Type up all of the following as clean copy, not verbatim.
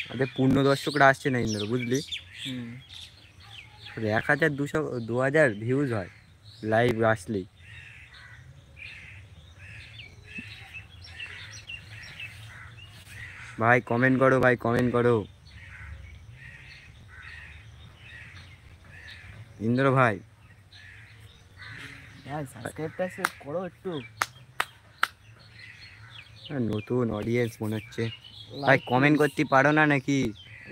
আমাদের পূর্ণ দর্শকরা আসছে না ইন্দ্র, বুঝলি? 1200 2000 ভিউজ হয় লাইভ আসলেই। ভাই কমেন্ট করো, ভাই কমেন্ট করো। ইন্দ্র ভাই সাবস্ক্রাইবটা করো একটু। নতুন অডিয়েন্স মনে হচ্ছে। ভাই কমেন্ট করতে পারো না নাকি?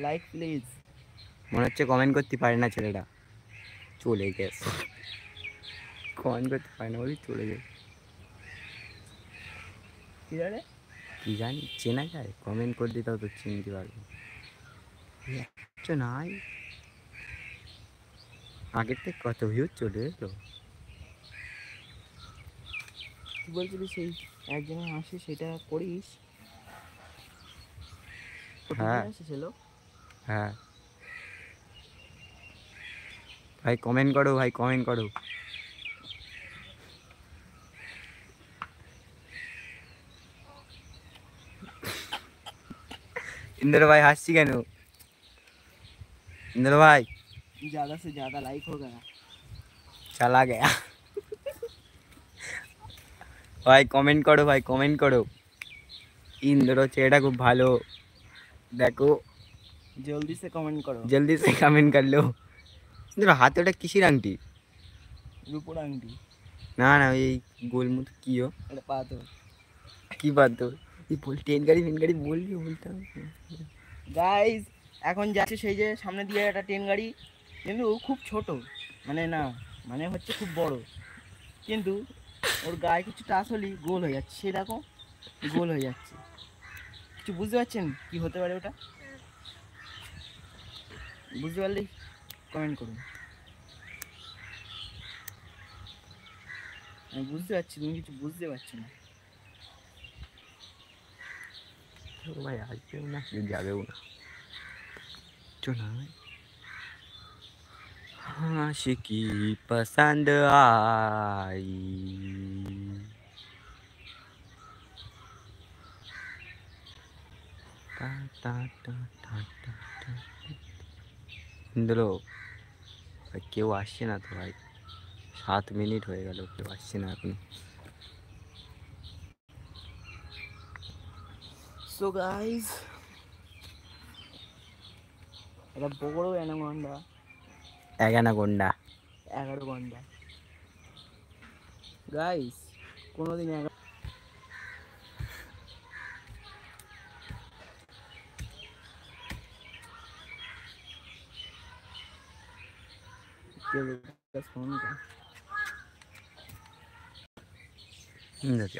Like please. মনে হচ্ছে কমেন্ট করতে পারে না ছেলেটা, চলে গেছে। কমেন্ট করতে পারে না বলি চলে গেছে। কি জানি, চেনা যায়? কমেন্ট করে দিতেও তো চিনতে পারবো নাই। আগের থেকে কত ভিউজ চলে এলো। কি বলছিলি সেই একজনের আসে সেটা করিস? হ্যাঁ এসেছিল। হ্যাঁ ভাই কমেন্ট করো, ভাই কমেন্ট করো। इंद्र भाई हास्य কেন? इंद्र भाई ज्यादा से ज्यादा लाइक हो गया। चला गया। ভাই কমেন্ট করো, ভাই কমেন্ট করো। ইন্দ্র ছেলেটা খুব ভালো, দেখো जल्दी से कमेंट करो। जल्दी से कमेंट कर लो। इंद्र হাতে ওটা কিসের আংটি? রূপোর আংটি। না না এই গোল মতো কি ও? এটা পাথর। কি পাথর? এই বল টেন গাড়ি মেন গাড়ি বললি বলতাম। গাইস এখন যাচ্ছে সেই যে সামনে দিয়ে একটা ট্রেন গাড়ি, কিন্তু খুব ছোট, মানে না মানে হচ্ছে খুব বড়, কিন্তু ওর গায়ে কিছু টাচ হলেই গোল হয়ে যাচ্ছে। সে দেখো গোল হয়ে যাচ্ছে। কিছু বুঝতে পারছেন কি হতে পারে ওটা? বুঝতে পারলে কমেন্ট করুন। আমি বুঝতে পারছি, তুমি কিছু বুঝতে পারছো না। ভাই আসবেও না যাবেও না, চলো आशिकी पसंद आई। टा टा टा टा टा टा। ইন্দ্র ভাই কেউ আসছে না তো ভাই, 7 মিনিট হয়ে গেল, কেউ আসছে না এখন। সো গাইস এটা বড় অ্যানাকন্ডা। 11 11 ঘন্টা গাইস, কোনোদিন ফোন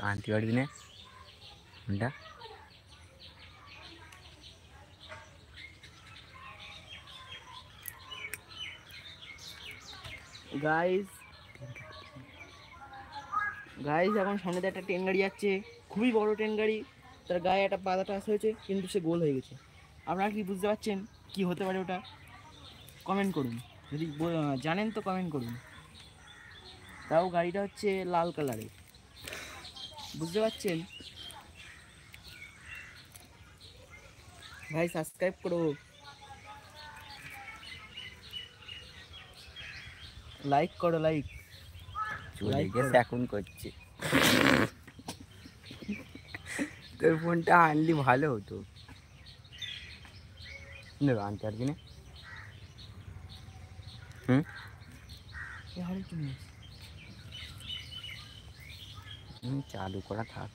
আনতে পারবি না ফোনটা? গাইস গাইস এখন সামনে দিয়ে একটা ট্রেন গাড়ি যাচ্ছে, খুবই বড় ট্রেন গাড়ি। তার গায়ে একটা পাতা টাচ হয়েছে, কিন্তু সে গোল হয়ে গেছে। আপনারা কি বুঝতে পারছেন কি হতে পারে ওটা? কমেন্ট করুন, যদি জানেন তো কমেন্ট করুন। তাও গাড়িটা হচ্ছে লাল কালারের, বুঝতে পারছেন? ভাই সাবস্ক্রাইব করো, লাইক করো, লাইক চলে গেছে এখন করছে। তোর ফোনটা আনলি ভালো হতো। আনতে পারবি না? চালু করা থাক।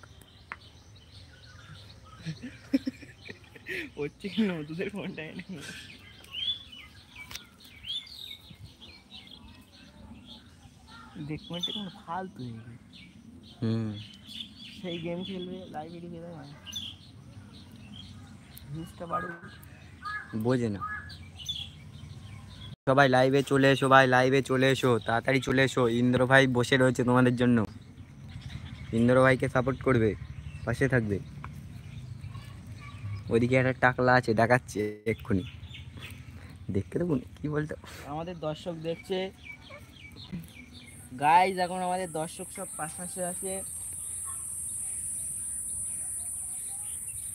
হচ্ছে কি নতুনদের ফোনটা এনে দেখতে কোনো ফালতু হয়ে গেছে। সেই গেম খেলবে, লাইব্রেরি খেলে ভিউজটা বাড়বে, বোঝে না। সবাই লাইভে চলে এসো, ভাই লাইভে চলে এসো, তাড়াতাড়ি চলে এসো। ইন্দ্র ভাই বসে রয়েছে তোমাদের জন্য, ইন্দ্র ভাইকে সাপোর্ট করবে, পাশে থাকবে। ওইদিকে একটা টাকলা আছে, দেখাচ্ছে এক্ষুনি, দেখতে দেবো কি বলতো। আমাদের দর্শক দেখছে গাইজ, এখন আমাদের দর্শক সব পাশাপাশি আছে।